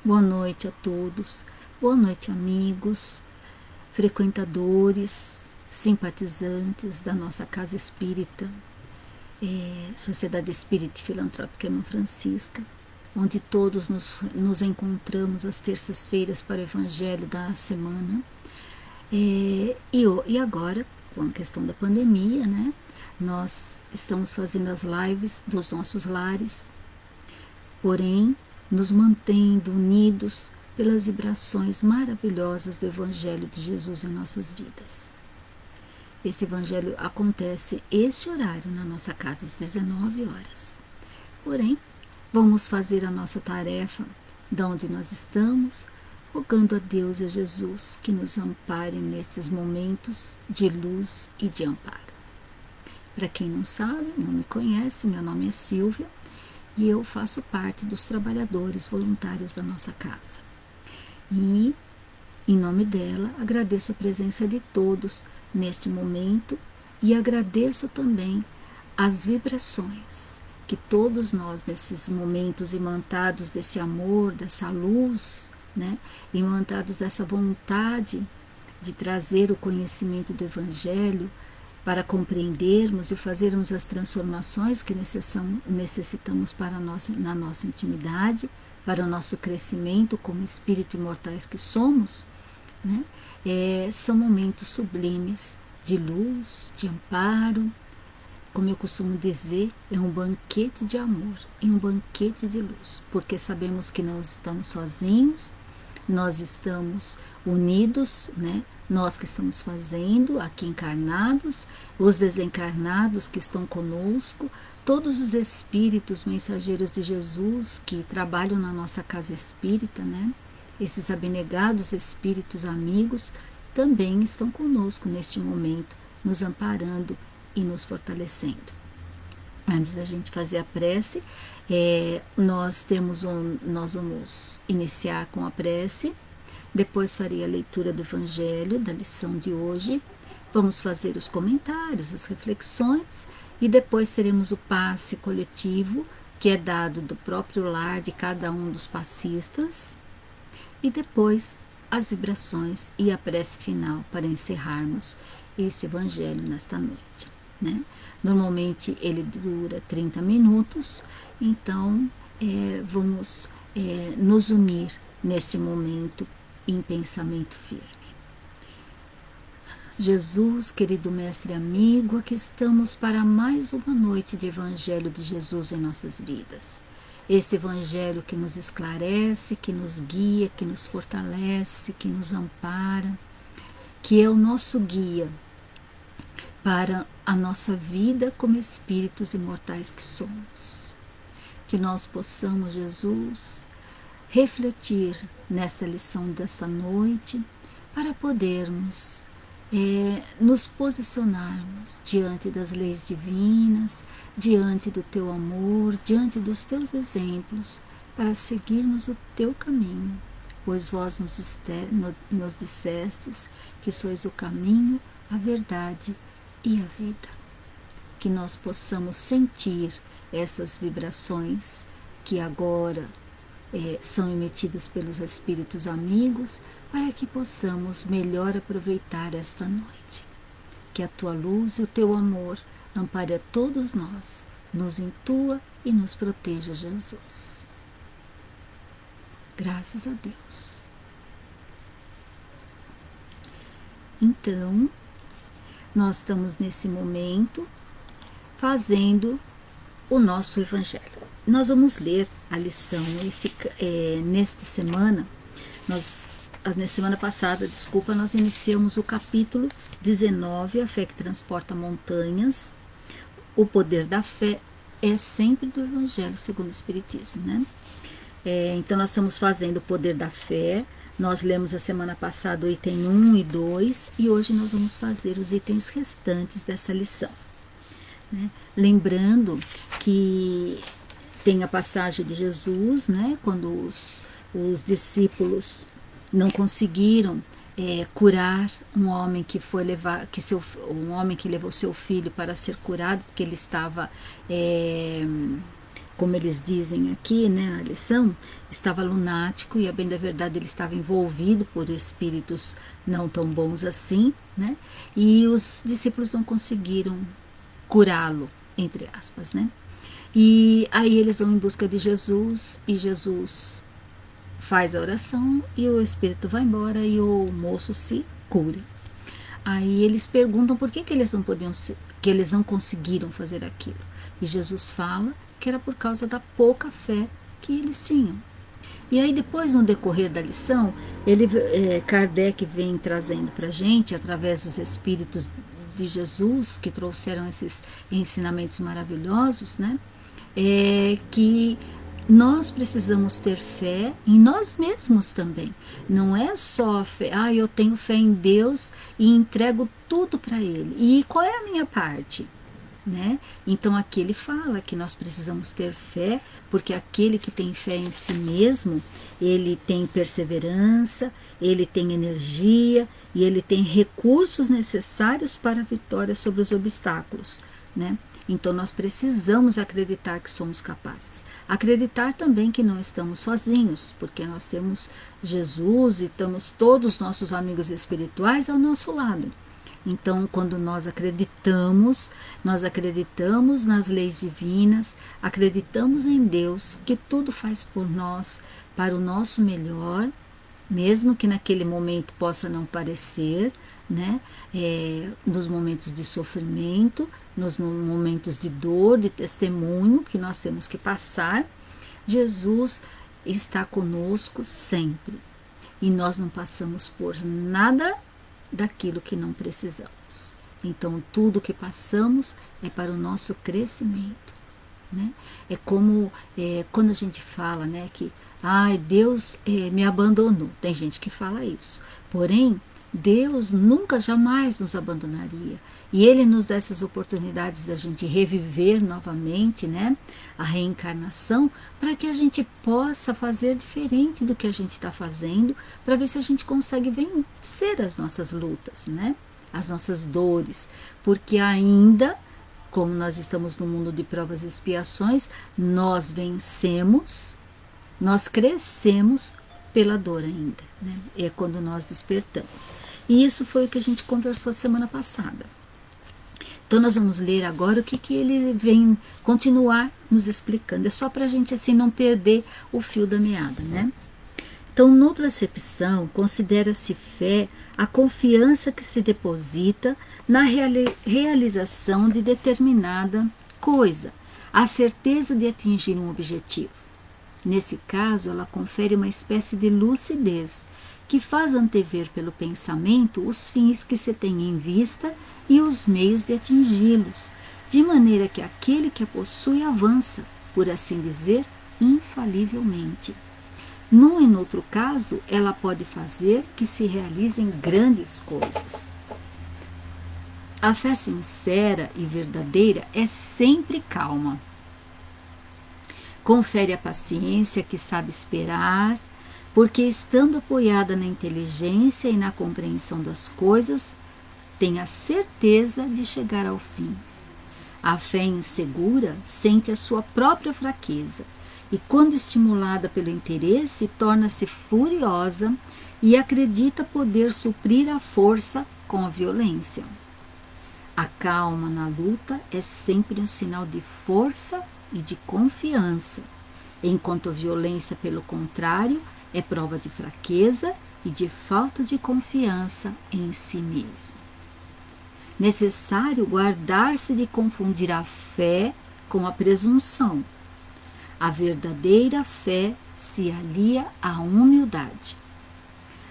Boa noite a todos, boa noite amigos, frequentadores, simpatizantes da nossa Casa Espírita, Sociedade Espírita e Filantrópica Irmã Francisca, onde todos nos encontramos às terças-feiras para o Evangelho da semana. E agora, com a questão da pandemia, né, nós estamos fazendo as lives dos nossos lares, porém nos mantendo unidos pelas vibrações maravilhosas do Evangelho de Jesus em nossas vidas. Esse Evangelho acontece este horário na nossa casa às 19 horas. Porém, vamos fazer a nossa tarefa de onde nós estamos, rogando a Deus e a Jesus que nos amparem nesses momentos de luz e de amparo. Para quem não sabe, não me conhece, meu nome é Silvia e eu faço parte dos trabalhadores voluntários da nossa casa. E, em nome dela, agradeço a presença de todos neste momento e agradeço também as vibrações que todos nós, nesses momentos imantados desse amor, dessa luz, né, imantados dessa vontade de trazer o conhecimento do Evangelho para compreendermos e fazermos as transformações que necessitamos na nossa intimidade, para o nosso crescimento como espírito imortais que somos, né? São momentos sublimes de luz, de amparo. Como eu costumo dizer, é um banquete de amor e um banquete de luz, porque sabemos que não estamos sozinhos, nós estamos unidos, né? Nós que estamos fazendo aqui encarnados, os desencarnados que estão conosco, todos os espíritos mensageiros de Jesus que trabalham na nossa casa espírita, né? Esses abnegados espíritos amigos também estão conosco neste momento, nos amparando e nos fortalecendo. Antes da gente fazer a prece, nós vamos iniciar com a prece. Depois farei a leitura do Evangelho, da lição de hoje. Vamos fazer os comentários, as reflexões e depois teremos o passe coletivo, que é dado do próprio lar de cada um dos passistas. E depois as vibrações e a prece final para encerrarmos esse Evangelho nesta noite, né? Normalmente ele dura 30 minutos, então vamos nos unir neste momento em pensamento firme. Jesus, querido mestre amigo, aqui estamos para mais uma noite de Evangelho de Jesus em nossas vidas. Esse Evangelho que nos esclarece, que nos guia, que nos fortalece, que nos ampara, que é o nosso guia para a nossa vida como espíritos imortais que somos. Que nós possamos, Jesus, refletir nesta lição desta noite para podermos nos posicionarmos diante das leis divinas, diante do teu amor, diante dos teus exemplos, para seguirmos o teu caminho, pois vós nos dissestes que sois o caminho, a verdade e a vida. Que nós possamos sentir essas vibrações que agora são emitidas pelos espíritos amigos, para que possamos melhor aproveitar esta noite. Que a tua luz e o teu amor ampare a todos nós, nos intua e nos proteja, Jesus. Graças a Deus. Então, nós estamos nesse momento fazendo o nosso Evangelho. Nós vamos ler a lição nesta semana. Na semana passada, nós iniciamos o capítulo 19, a fé que transporta montanhas. O poder da fé é sempre do Evangelho segundo o Espiritismo, né? Então nós estamos fazendo o poder da fé. Nós lemos a semana passada o item 1 e 2 e hoje nós vamos fazer os itens restantes dessa lição, né? Lembrando que tem a passagem de Jesus, né? Quando os discípulos não conseguiram curar um homem que foi levar, um homem que levou seu filho para ser curado, porque ele estava como eles dizem aqui, né, na lição, estava lunático e, a bem da verdade, ele estava envolvido por espíritos não tão bons assim, né, e os discípulos não conseguiram curá-lo, entre aspas, né. E aí eles vão em busca de Jesus e Jesus faz a oração e o espírito vai embora e o moço se cura. Aí eles perguntam por que eles não podiam, que eles não conseguiram fazer aquilo. E Jesus fala que era por causa da pouca fé que eles tinham. E aí depois, no decorrer da lição, Kardec vem trazendo para a gente, através dos espíritos de Jesus, que trouxeram esses ensinamentos maravilhosos, né? Que nós precisamos ter fé em nós mesmos também. Não é só fé, eu tenho fé em Deus e entrego tudo para Ele. E qual é a minha parte? Né? Então aqui ele fala que nós precisamos ter fé, porque aquele que tem fé em si mesmo, ele tem perseverança, ele tem energia e ele tem recursos necessários para a vitória sobre os obstáculos, né? Então nós precisamos acreditar que somos capazes. Acreditar também que não estamos sozinhos, porque nós temos Jesus e temos todos os nossos amigos espirituais ao nosso lado. Então, quando nós acreditamos nas leis divinas, acreditamos em Deus, que tudo faz por nós para o nosso melhor, mesmo que naquele momento possa não parecer, né? Nos momentos de sofrimento, nos momentos de dor, de testemunho que nós temos que passar, Jesus está conosco sempre. E nós não passamos por nada daquilo que não precisamos. Então, tudo que passamos é para o nosso crescimento, né? É como quando a gente fala, né, que Deus me abandonou. Tem gente que fala isso. Porém, Deus nunca, jamais nos abandonaria. E Ele nos dá essas oportunidades da gente reviver novamente, né, a reencarnação, para que a gente possa fazer diferente do que a gente está fazendo, para ver se a gente consegue vencer as nossas lutas, né, as nossas dores. Porque ainda, como nós estamos no mundo de provas e expiações, nós vencemos, nós crescemos pela dor ainda, né? É quando nós despertamos. E isso foi o que a gente conversou semana passada. Então nós vamos ler agora o que ele vem continuar nos explicando. É só para a gente assim não perder o fio da meada, né? Então, noutra acepção, considera-se fé a confiança que se deposita na realização de determinada coisa, a certeza de atingir um objetivo. Nesse caso, ela confere uma espécie de lucidez, que faz antever pelo pensamento os fins que se tem em vista e os meios de atingi-los, de maneira que aquele que a possui avança, por assim dizer, infalivelmente. Num e noutro caso, ela pode fazer que se realizem grandes coisas. A fé sincera e verdadeira é sempre calma. Confere a paciência que sabe esperar, porque estando apoiada na inteligência e na compreensão das coisas, tem a certeza de chegar ao fim. A fé insegura sente a sua própria fraqueza e, quando estimulada pelo interesse, torna-se furiosa e acredita poder suprir a força com a violência. A calma na luta é sempre um sinal de força e de confiança, enquanto a violência, pelo contrário, é prova de fraqueza e de falta de confiança em si mesmo. Necessário guardar-se de confundir a fé com a presunção. A verdadeira fé se alia à humildade.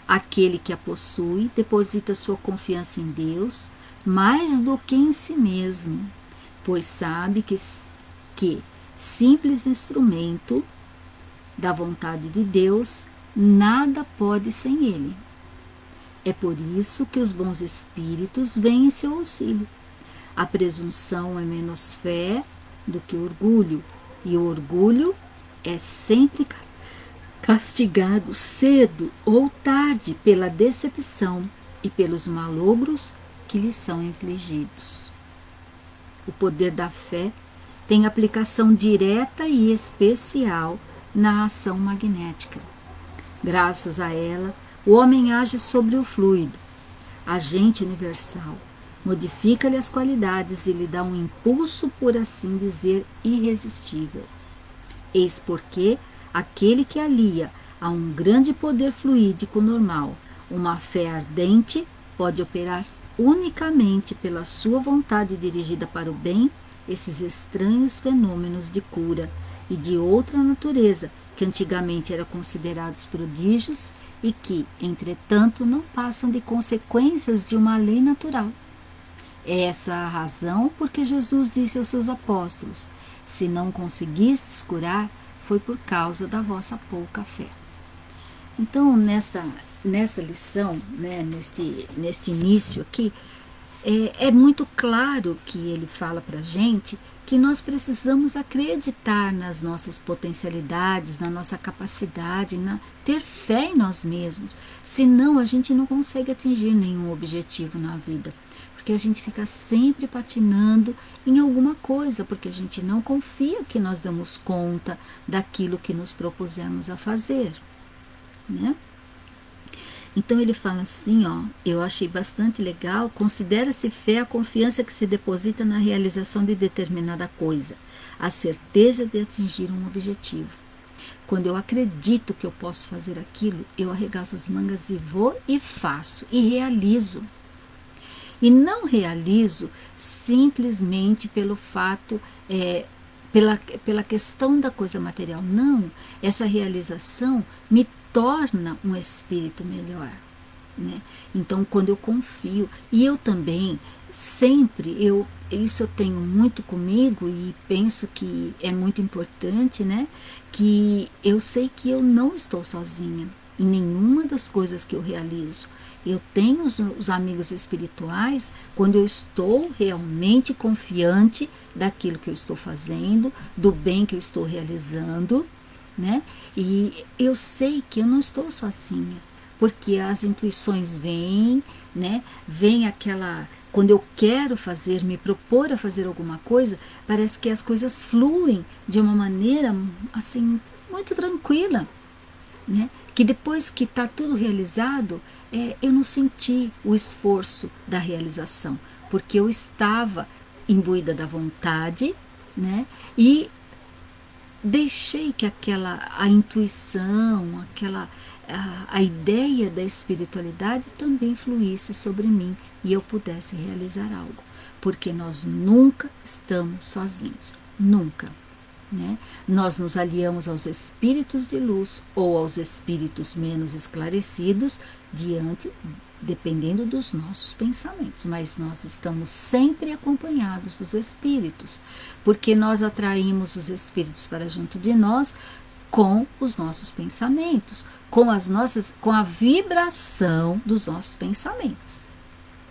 Aquele que a possui deposita sua confiança em Deus mais do que em si mesmo, pois sabe que simples instrumento da vontade de Deus, nada pode sem ele. É por isso que os bons espíritos vêm em seu auxílio. A presunção é menos fé do que o orgulho, e o orgulho é sempre castigado cedo ou tarde pela decepção e pelos malogros que lhe são infligidos. O poder da fé tem aplicação direta e especial na ação magnética. Graças a ela, o homem age sobre o fluido, agente universal, modifica-lhe as qualidades e lhe dá um impulso, por assim dizer, irresistível. Eis porque aquele que alia a um grande poder fluídico normal uma fé ardente pode operar unicamente pela sua vontade dirigida para o bem esses estranhos fenômenos de cura e de outra natureza que antigamente eram considerados prodígios e que, entretanto, não passam de consequências de uma lei natural. É essa a razão porque Jesus disse aos seus apóstolos: se não conseguistes curar, foi por causa da vossa pouca fé. Então, nessa lição, né, neste início aqui, é muito claro que ele fala para a gente que nós precisamos acreditar nas nossas potencialidades, na nossa capacidade, ter fé em nós mesmos. Senão, a gente não consegue atingir nenhum objetivo na vida. Porque a gente fica sempre patinando em alguma coisa, porque a gente não confia que nós damos conta daquilo que nos propusemos a fazer, né? Então ele fala assim, ó, eu achei bastante legal: considera-se fé a confiança que se deposita na realização de determinada coisa, a certeza de atingir um objetivo. Quando eu acredito que eu posso fazer aquilo, eu arregaço as mangas e vou e faço e realizo. E não realizo simplesmente pelo fato, pela questão da coisa material. Não, essa realização me torna um espírito melhor, né? Então, quando eu confio, e eu também, sempre, isso eu tenho muito comigo e penso que é muito importante, né? Que eu sei que eu não estou sozinha em nenhuma das coisas que eu realizo. Eu tenho os amigos espirituais quando eu estou realmente confiante daquilo que eu estou fazendo, do bem que eu estou realizando, né? E eu sei que eu não estou sozinha, porque as intuições vêm, né? Vem aquela... Quando eu quero fazer, me propor a fazer alguma coisa, parece que as coisas fluem de uma maneira, assim, muito tranquila, né? Que depois que está tudo realizado, eu não senti o esforço da realização, porque eu estava imbuída da vontade, né? E deixei que a intuição, a ideia da espiritualidade também fluísse sobre mim e eu pudesse realizar algo, porque nós nunca estamos sozinhos, nunca, né? Nós nos aliamos aos espíritos de luz ou aos espíritos menos esclarecidos dependendo dos nossos pensamentos, mas nós estamos sempre acompanhados dos espíritos, porque nós atraímos os espíritos para junto de nós com os nossos pensamentos, com a vibração dos nossos pensamentos,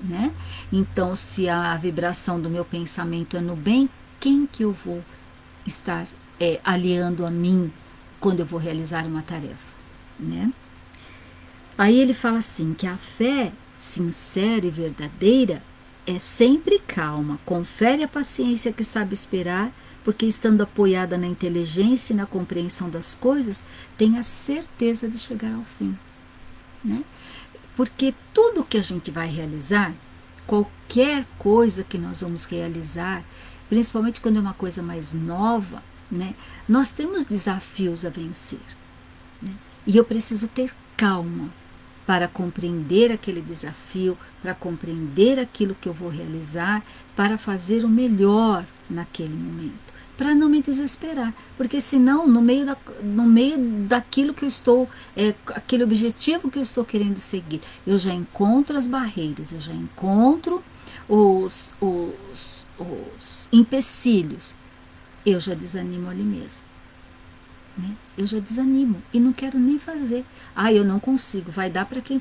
né? Então, se a vibração do meu pensamento é no bem, quem que eu vou estar aliando a mim quando eu vou realizar uma tarefa, né? Aí ele fala assim, que a fé sincera e verdadeira é sempre calma, confere a paciência que sabe esperar, porque estando apoiada na inteligência e na compreensão das coisas, tem a certeza de chegar ao fim, né? Porque tudo que a gente vai realizar, qualquer coisa que nós vamos realizar, principalmente quando é uma coisa mais nova, né, nós temos desafios a vencer, né? E eu preciso ter calma para compreender aquele desafio, para compreender aquilo que eu vou realizar, para fazer o melhor naquele momento, para não me desesperar, porque senão no meio daquilo que eu estou, aquele objetivo que eu estou querendo seguir, eu já encontro as barreiras, eu já encontro os empecilhos, eu já desanimo ali mesmo, né? Eu já desanimo e não quero nem fazer. Eu não consigo, vai dar para quem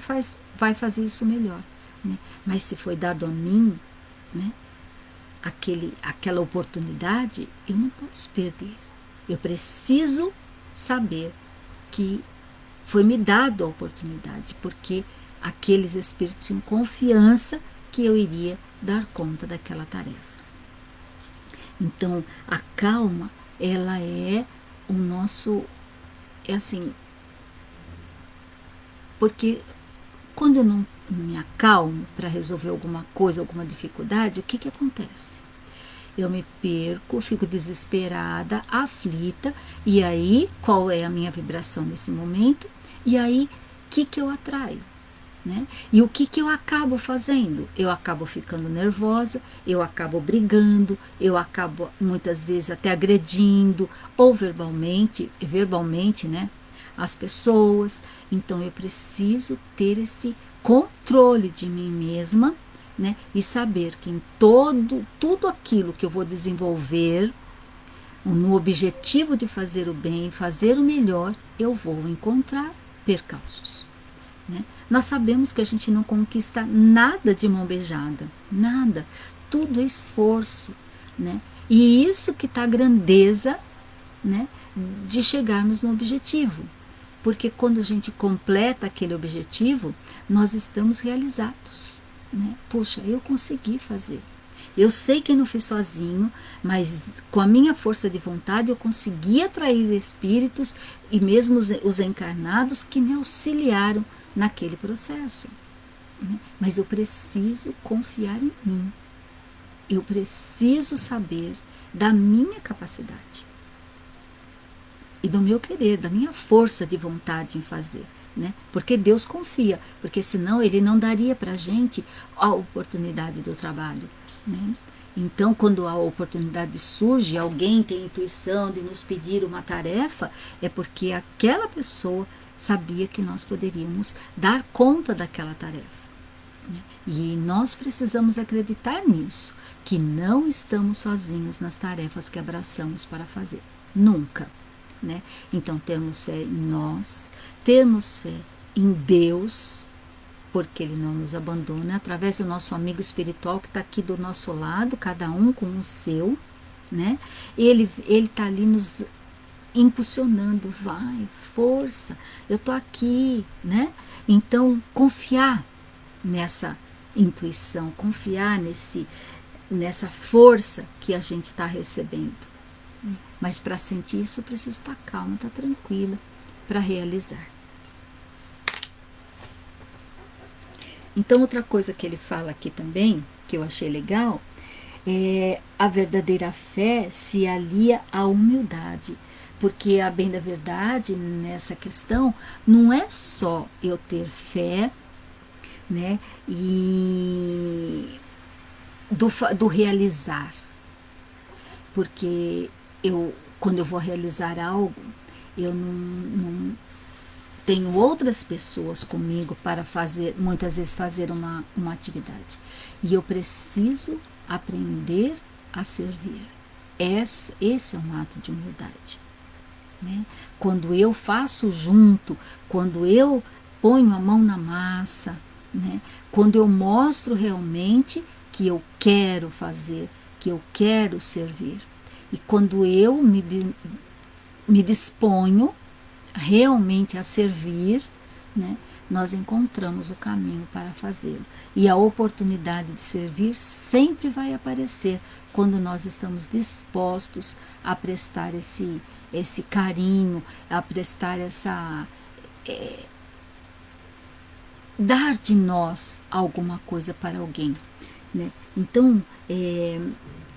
vai fazer isso melhor, né? Mas se foi dado a mim, né, aquela oportunidade, eu não posso perder. Eu preciso saber que foi me dado a oportunidade, porque aqueles espíritos tinham confiança que eu iria dar conta daquela tarefa. Então, a calma, ela é o nosso, é assim, porque quando eu não me acalmo para resolver alguma coisa, alguma dificuldade, o que que acontece? Eu me perco, fico desesperada, aflita, e aí qual é a minha vibração nesse momento? E aí, o que que eu atraio? Né? E o que que eu acabo fazendo? Eu acabo ficando nervosa, eu acabo brigando, eu acabo muitas vezes até agredindo, ou verbalmente, né? As pessoas. Então eu preciso ter esse controle de mim mesma, né? E saber que em tudo aquilo que eu vou desenvolver, no objetivo de fazer o bem, fazer o melhor, eu vou encontrar percalços. Né? Nós sabemos que a gente não conquista nada de mão beijada, nada, tudo é esforço, né? E isso que está a grandeza, né, de chegarmos no objetivo, porque quando a gente completa aquele objetivo, nós estamos realizados, né? Puxa, eu consegui fazer. Eu sei que não fiz sozinho, mas com a minha força de vontade eu consegui atrair espíritos e mesmo os encarnados que me auxiliaram naquele processo. Né? Mas eu preciso confiar em mim. Eu preciso saber da minha capacidade e do meu querer, da minha força de vontade em fazer. Né? Porque Deus confia, porque senão Ele não daria para a gente a oportunidade do trabalho. Né? Então, quando a oportunidade surge, alguém tem a intuição de nos pedir uma tarefa, é porque aquela pessoa sabia que nós poderíamos dar conta daquela tarefa. Né? E nós precisamos acreditar nisso, que não estamos sozinhos nas tarefas que abraçamos para fazer. Nunca. Né? Então, termos fé em nós, termos fé em Deus, porque Ele não nos abandona, através do nosso amigo espiritual que está aqui do nosso lado, cada um com o seu, né? Ele está ali nos impulsionando, vai, força, eu estou aqui, né? Então, confiar nessa intuição, confiar nessa força que a gente está recebendo. Mas para sentir isso, eu preciso estar calma, estar tranquila para realizar. Então, outra coisa que ele fala aqui também, que eu achei legal, é a verdadeira fé se alia à humildade. Porque, a bem da verdade, nessa questão, não é só eu ter fé, né, e do realizar. Porque quando eu vou realizar algo, eu não tenho outras pessoas comigo para fazer, muitas vezes fazer uma atividade. E eu preciso aprender a servir. Esse é um ato de humildade. Né? Quando eu faço junto, quando eu ponho a mão na massa, né? Quando eu mostro realmente que eu quero fazer, que eu quero servir. E quando eu me disponho realmente a servir, né, nós encontramos o caminho para fazê-lo. E a oportunidade de servir sempre vai aparecer quando nós estamos dispostos a prestar esse carinho, a prestar dar de nós alguma coisa para alguém. Né? Então,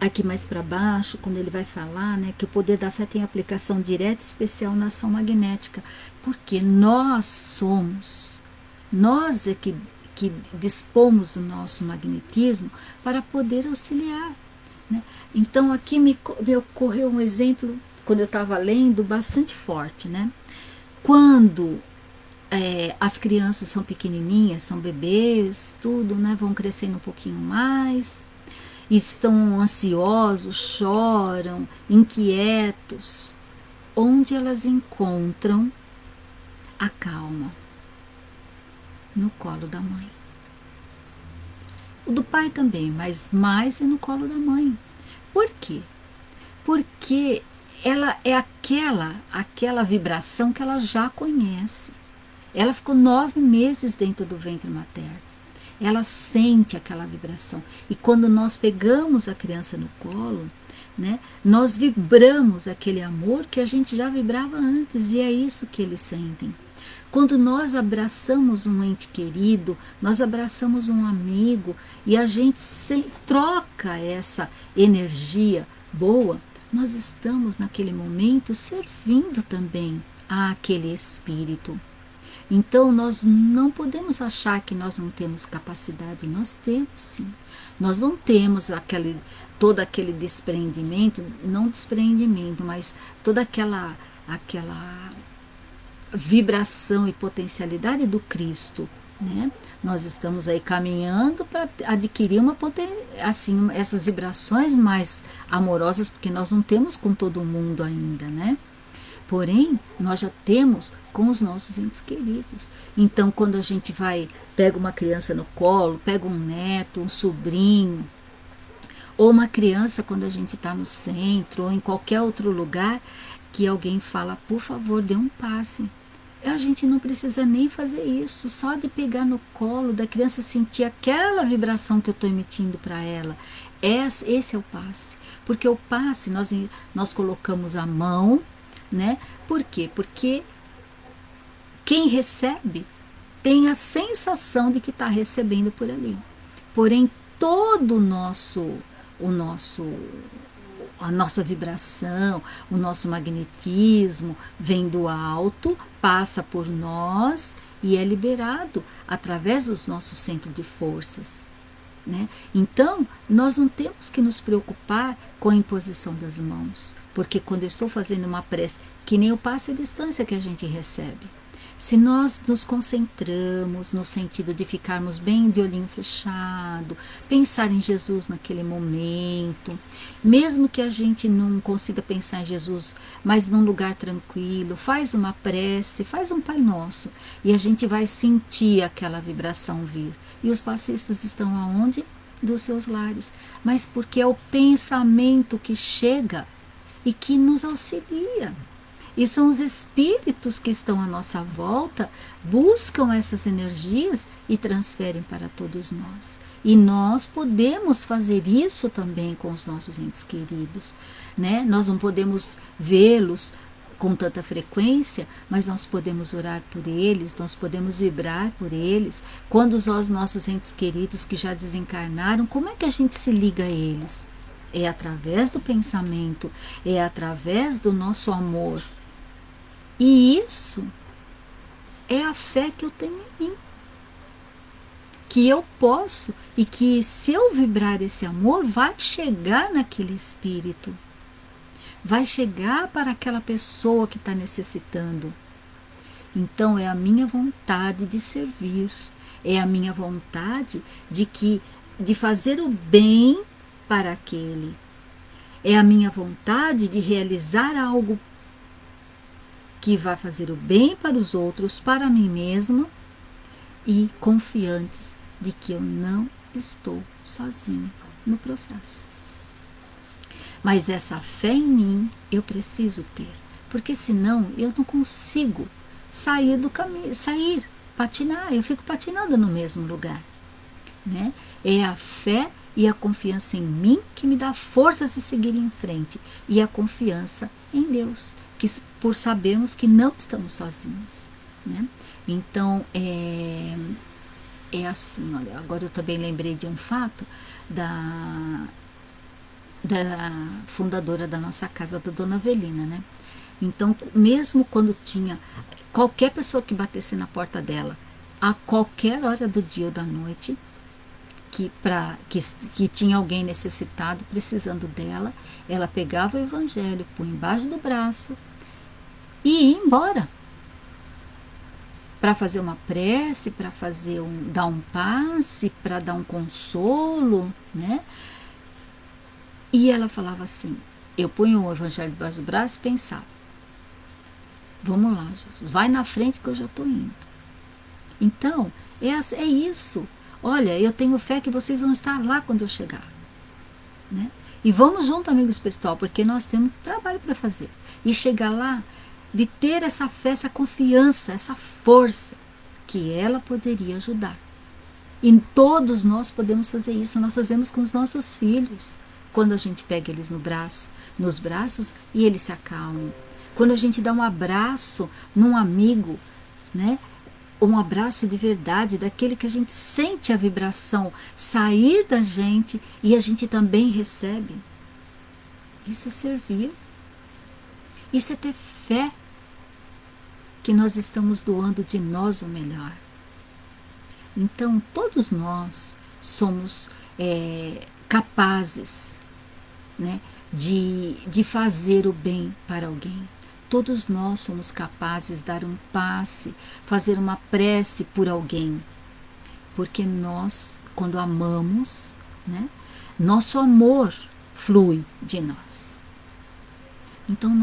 aqui mais para baixo, quando ele vai falar, né, que o poder da fé tem aplicação direta e especial na ação magnética, porque nós é que dispomos do nosso magnetismo para poder auxiliar. Né? Então, aqui me ocorreu um exemplo, quando eu estava lendo, bastante forte. Né? Quando as crianças são pequenininhas, são bebês, tudo, né, vão crescendo um pouquinho mais, estão ansiosos, choram, inquietos, onde elas encontram a calma? No colo da mãe. O do pai também, mas mais é no colo da mãe. Por quê? Porque ela é aquela vibração que ela já conhece. Ela ficou 9 meses dentro do ventre materno. Ela sente aquela vibração. E quando nós pegamos a criança no colo, né? Nós vibramos aquele amor que a gente já vibrava antes, e é isso que eles sentem. Quando nós abraçamos um ente querido, nós abraçamos um amigo e a gente troca essa energia boa, nós estamos naquele momento servindo também àquele espírito. Então nós não podemos achar que nós não temos capacidade, nós temos sim. Nós não temos todo aquele desprendimento, não desprendimento, mas toda aquela vibração e potencialidade do Cristo, né? Nós estamos aí caminhando para adquirir assim, essas vibrações mais amorosas, porque nós não temos com todo mundo ainda, né? Porém, nós já temos com os nossos entes queridos. Então, quando a gente pega uma criança no colo, pega um neto, um sobrinho, ou uma criança quando a gente está no centro, ou em qualquer outro lugar, que alguém fala, por favor, dê um passe. A gente não precisa nem fazer isso, só de pegar no colo da criança, sentir aquela vibração que eu estou emitindo para ela. Esse é o passe. Porque o passe, nós colocamos a mão, né? Por quê? Porque quem recebe tem a sensação de que está recebendo por ali. Porém, todo a nossa vibração, o nosso magnetismo vem do alto, passa por nós e é liberado através dos nossos centros de forças, né? Então, nós não temos que nos preocupar com a imposição das mãos, porque quando eu estou fazendo uma prece, que nem o passe à distância que a gente recebe, se nós nos concentramos no sentido de ficarmos bem de olhinho fechado, pensar em Jesus naquele momento, mesmo que a gente não consiga pensar em Jesus, mas num lugar tranquilo, faz uma prece, faz um Pai Nosso, e a gente vai sentir aquela vibração vir. E os passistas estão aonde? Dos seus lares. Mas porque é o pensamento que chega e que nos auxilia. E são os espíritos que estão à nossa volta, buscam essas energias e transferem para todos nós. E nós podemos fazer isso também com os nossos entes queridos, né? Nós não podemos vê-los com tanta frequência, mas nós podemos orar por eles, nós podemos vibrar por eles. Quando os nossos entes queridos que já desencarnaram, como é que a gente se liga a eles? É através do pensamento, é através do nosso amor. E isso é a fé que eu tenho em mim. Que eu posso e que se eu vibrar esse amor, vai chegar naquele espírito. Vai chegar para aquela pessoa que está necessitando. Então é a minha vontade de servir. É a minha vontade de fazer o bem para aquele. É a minha vontade de realizar algo que vai fazer o bem para os outros, para mim mesma, e confiantes de que eu não estou sozinha no processo. Mas essa fé em mim eu preciso ter, porque senão eu não consigo sair do caminho, patinar, eu fico patinando no mesmo lugar, né? É a fé e a confiança em mim que me dá forças de seguir em frente, e a confiança em Deus, por sabermos que não estamos sozinhos, né? Então, é assim, olha, agora eu também lembrei de um fato da fundadora da nossa casa, da Dona Avelina, né? Então, mesmo quando tinha qualquer pessoa que batesse na porta dela, a qualquer hora do dia ou da noite, que tinha alguém necessitado, precisando dela, ela pegava o evangelho, punha embaixo do braço e ia embora para fazer uma prece, para dar um passe, para dar um consolo, né? E ela falava assim, eu punho o evangelho debaixo do braço e pensava, vamos lá, Jesus, vai na frente que eu já estou indo. Então, é isso. Olha, eu tenho fé que vocês vão estar lá quando eu chegar, né? E vamos junto, amigo espiritual, porque nós temos trabalho para fazer. E chegar lá, de ter essa fé, essa confiança, essa força, que ela poderia ajudar. E todos nós podemos fazer isso, nós fazemos com os nossos filhos, quando a gente pega eles nos braços e eles se acalmam. Quando a gente dá um abraço num amigo, né? Um abraço de verdade, daquele que a gente sente a vibração sair da gente e a gente também recebe. Isso é servir. Isso é ter fé que nós estamos doando de nós o melhor. Então, todos nós somos capazes, né, de fazer o bem para alguém. Todos nós somos capazes de dar um passe, fazer uma prece por alguém. Porque nós, quando amamos, né, nosso amor flui de nós. Então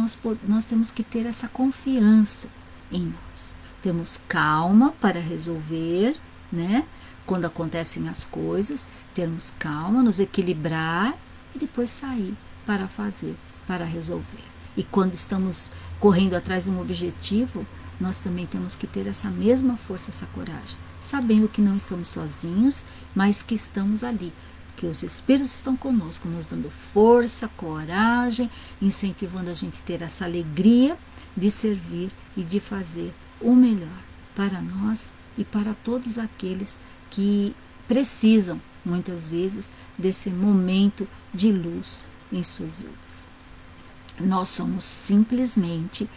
nós temos que ter essa confiança em nós. Temos calma para resolver, né? Quando acontecem as coisas, termos calma, nos equilibrar e depois sair para fazer, para resolver. E quando estamos correndo atrás de um objetivo, nós também temos que ter essa mesma força, essa coragem, sabendo que não estamos sozinhos, mas que estamos ali, que os Espíritos estão conosco, nos dando força, coragem, incentivando a gente a ter essa alegria de servir e de fazer o melhor para nós e para todos aqueles que precisam, muitas vezes, desse momento de luz em suas vidas. Nós somos simplesmente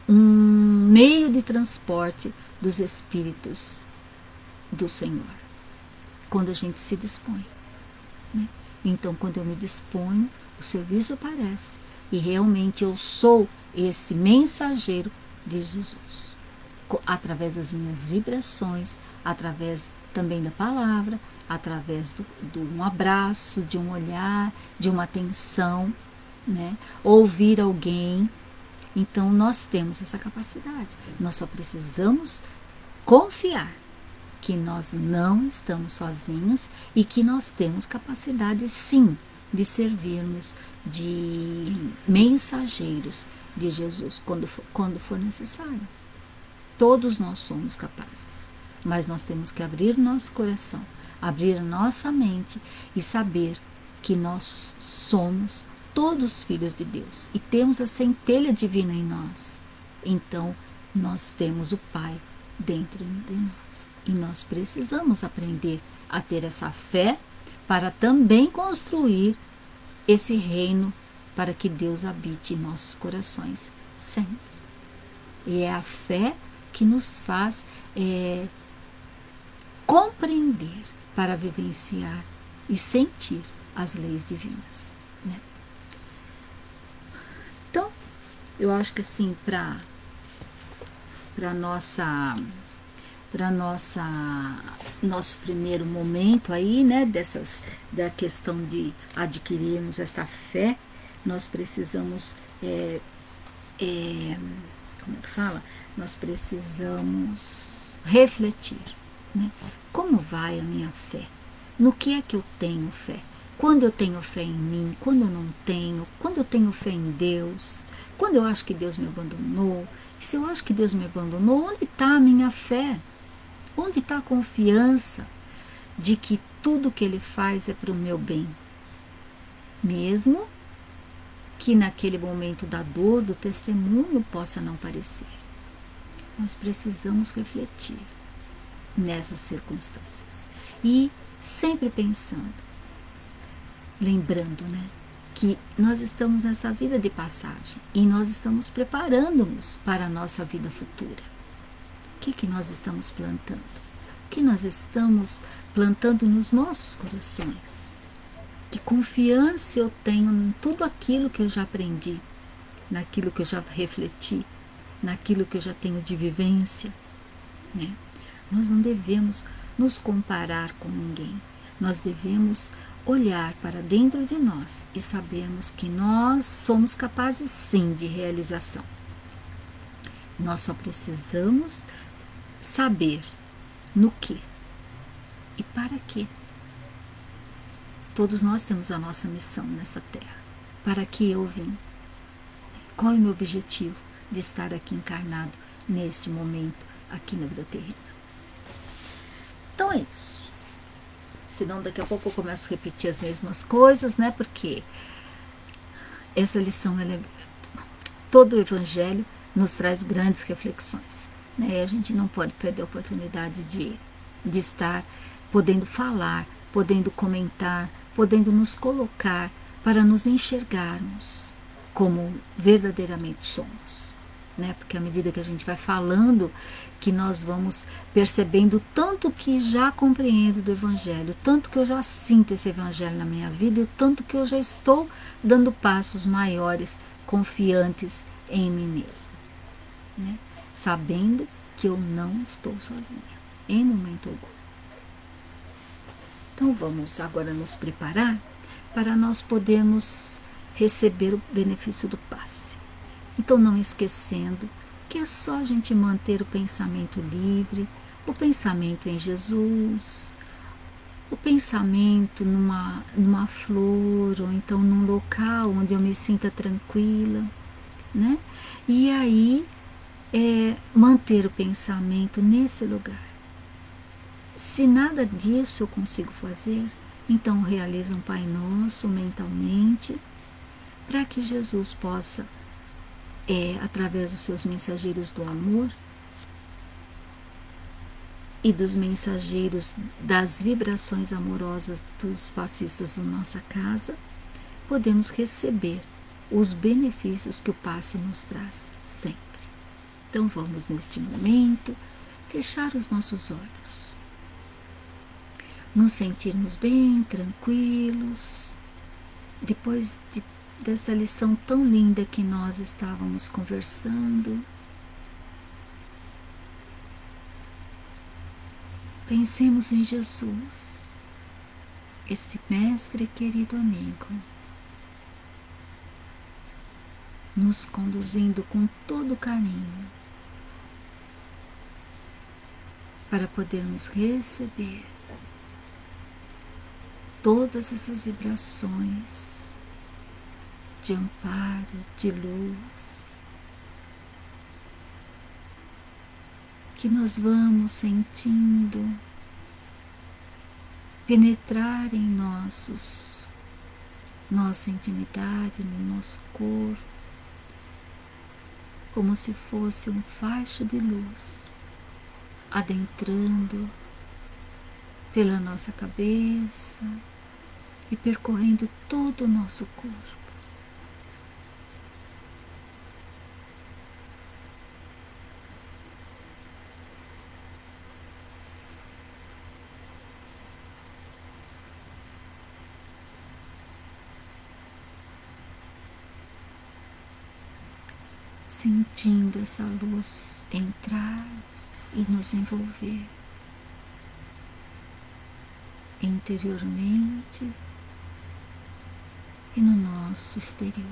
um meio de transporte dos Espíritos do Senhor, quando a gente se dispõe. Né? Então, quando eu me disponho, o serviço aparece e realmente eu sou esse mensageiro de Jesus, através das minhas vibrações, através também da palavra, através de um abraço, de um olhar, de uma atenção, né? Ouvir alguém. Então nós temos essa capacidade, nós só precisamos confiar que nós não estamos sozinhos e que nós temos capacidade sim de servirmos de mensageiros de Jesus quando for necessário. Todos nós somos capazes, mas nós temos que abrir nosso coração, abrir nossa mente e saber que nós somos todos filhos de Deus e temos a centelha divina em nós. Então nós temos o Pai dentro de nós e nós precisamos aprender a ter essa fé para também construir esse reino para que Deus habite em nossos corações sempre. E é a fé que nos faz compreender para vivenciar e sentir as leis divinas, né? Então, eu acho que assim, para nosso primeiro momento aí, né, da questão de adquirirmos essa fé, nós precisamos como é que fala? Nós precisamos refletir, né? Como vai a minha fé? No que é que eu tenho fé? Quando eu tenho fé em mim, quando eu não tenho, quando eu tenho fé em Deus, quando eu acho que Deus me abandonou. E se eu acho que Deus me abandonou, onde está a minha fé? Onde está a confiança de que tudo que Ele faz é para o meu bem? Mesmo que naquele momento da dor, do testemunho, possa não parecer. Nós precisamos refletir nessas circunstâncias. E sempre pensando, lembrando, né, que nós estamos nessa vida de passagem e nós estamos preparando-nos para a nossa vida futura. O que nós estamos plantando? O que nós estamos plantando nos nossos corações? Que confiança eu tenho em tudo aquilo que eu já aprendi, naquilo que eu já refleti, naquilo que eu já tenho de vivência, né? Nós não devemos nos comparar com ninguém. Nós devemos olhar para dentro de nós e sabermos que nós somos capazes sim de realização. Nós só precisamos saber no que e para quê. Todos nós temos a nossa missão nessa terra. Para que eu vim? Qual é o meu objetivo de estar aqui encarnado neste momento, aqui na vida terrena? Então é isso. senão daqui a pouco eu começo a repetir as mesmas coisas, né? Porque essa lição, todo o Evangelho nos traz grandes reflexões, né? E a gente não pode perder a oportunidade de estar podendo falar, podendo comentar, podendo nos colocar para nos enxergarmos como verdadeiramente somos, né? Porque à medida que a gente vai falando, que nós vamos percebendo tanto que já compreendo do Evangelho, tanto que eu já sinto esse Evangelho na minha vida, e tanto que eu já estou dando passos maiores, confiantes em mim mesmo, né? Sabendo que eu não estou sozinha, em momento algum. Então vamos agora nos preparar para nós podermos receber o benefício do passe. Então não esquecendo que é só a gente manter o pensamento livre, o pensamento em Jesus, o pensamento numa flor, ou então num local onde eu me sinta tranquila, né? E aí manter o pensamento nesse lugar. Se nada disso eu consigo fazer, então realiza um Pai Nosso mentalmente, para que Jesus possa, através dos seus mensageiros do amor e dos mensageiros das vibrações amorosas dos passistas da nossa casa, podemos receber os benefícios que o passe nos traz sempre. Então vamos neste momento fechar os nossos olhos, nos sentirmos bem tranquilos, depois desta lição tão linda que nós estávamos conversando. Pensemos em Jesus, esse mestre querido amigo, nos conduzindo com todo carinho para podermos receber todas essas vibrações de amparo, de luz, que nós vamos sentindo penetrar em nossa intimidade, no nosso corpo, como se fosse um facho de luz adentrando pela nossa cabeça e percorrendo todo o nosso corpo. Sentindo essa luz entrar e nos envolver interiormente e no nosso exterior.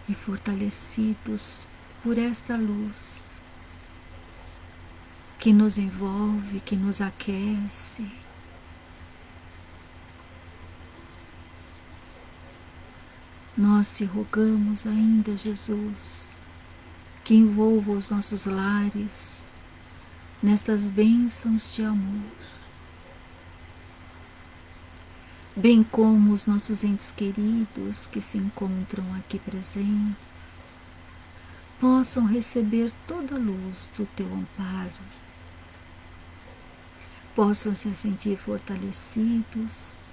E fortalecidos por esta luz que nos envolve, que nos aquece, nós te rogamos ainda, Jesus, que envolva os nossos lares nestas bênçãos de amor, bem como os nossos entes queridos que se encontram aqui presentes, possam receber toda a luz do teu amparo, possam se sentir fortalecidos,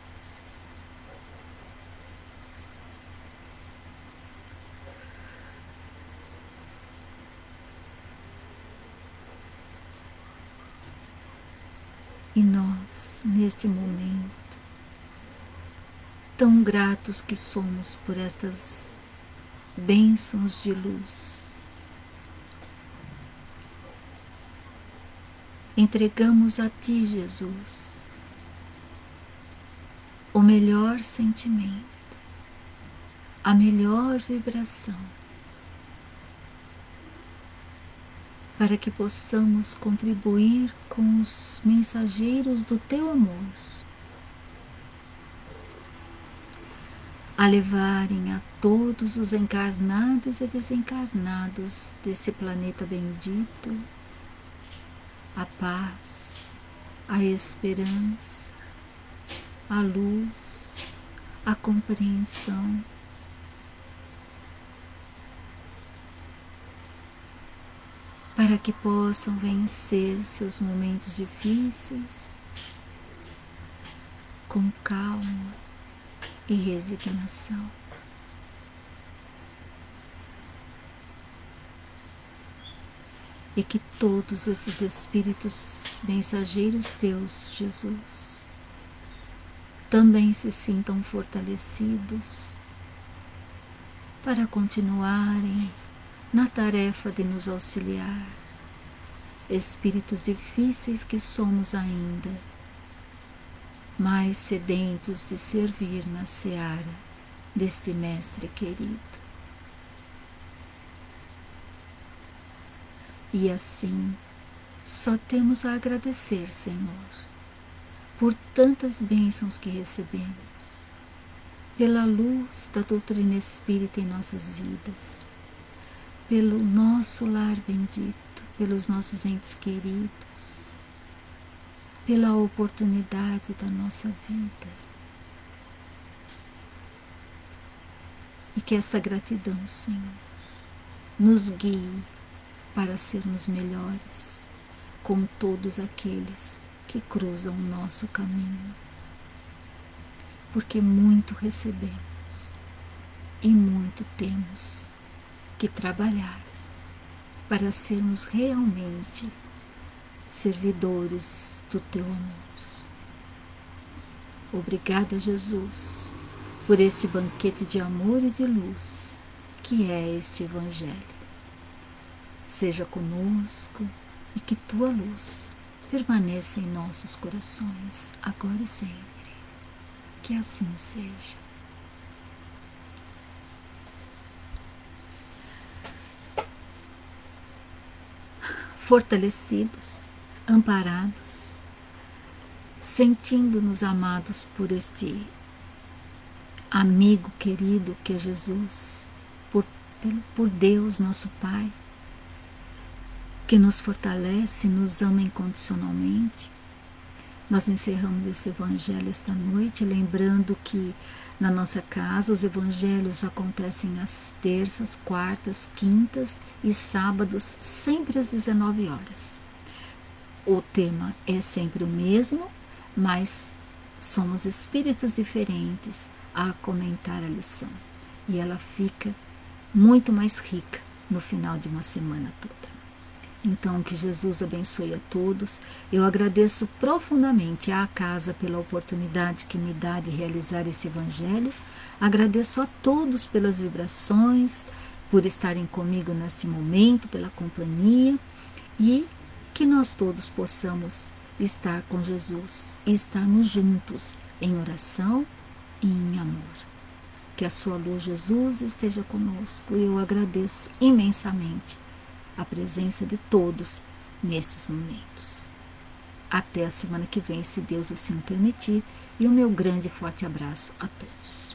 e nós, neste momento, tão gratos que somos por estas bênçãos de luz, entregamos a Ti, Jesus, o melhor sentimento, a melhor vibração, para que possamos contribuir com os mensageiros do teu amor, a levarem a todos os encarnados e desencarnados desse planeta bendito a paz, a esperança, a luz, a compreensão, para que possam vencer seus momentos difíceis com calma e resignação. E que todos esses espíritos mensageiros teus, Jesus, também se sintam fortalecidos para continuarem na tarefa de nos auxiliar, espíritos difíceis que somos ainda, mas sedentos de servir na seara deste Mestre querido. E assim, só temos a agradecer, Senhor, por tantas bênçãos que recebemos, pela luz da doutrina espírita em nossas vidas, pelo nosso lar bendito, pelos nossos entes queridos, pela oportunidade da nossa vida. E que essa gratidão, Senhor, nos guie para sermos melhores com todos aqueles que cruzam o nosso caminho. Porque muito recebemos e muito temos que trabalhar para sermos realmente servidores do teu amor. Obrigada, Jesus, por este banquete de amor e de luz que é este Evangelho. Seja conosco e que tua luz permaneça em nossos corações, agora e sempre. Que assim seja. Fortalecidos, amparados, sentindo-nos amados por este amigo querido que é Jesus, por Deus, nosso Pai, que nos fortalece, nos ama incondicionalmente. Nós encerramos esse evangelho esta noite, lembrando que na nossa casa os evangelhos acontecem às terças, quartas, quintas e sábados, sempre às 19 horas. O tema é sempre o mesmo, mas somos espíritos diferentes a comentar a lição. E ela fica muito mais rica no final de uma semana toda. Então, que Jesus abençoe a todos. Eu agradeço profundamente à casa pela oportunidade que me dá de realizar esse evangelho. Agradeço a todos pelas vibrações, por estarem comigo nesse momento, pela companhia, e que nós todos possamos estar com Jesus e estarmos juntos em oração e em amor. Que a sua luz, Jesus, esteja conosco, e eu agradeço imensamente a presença de todos nestes momentos. Até a semana que vem, se Deus assim permitir, e o meu grande e forte abraço a todos.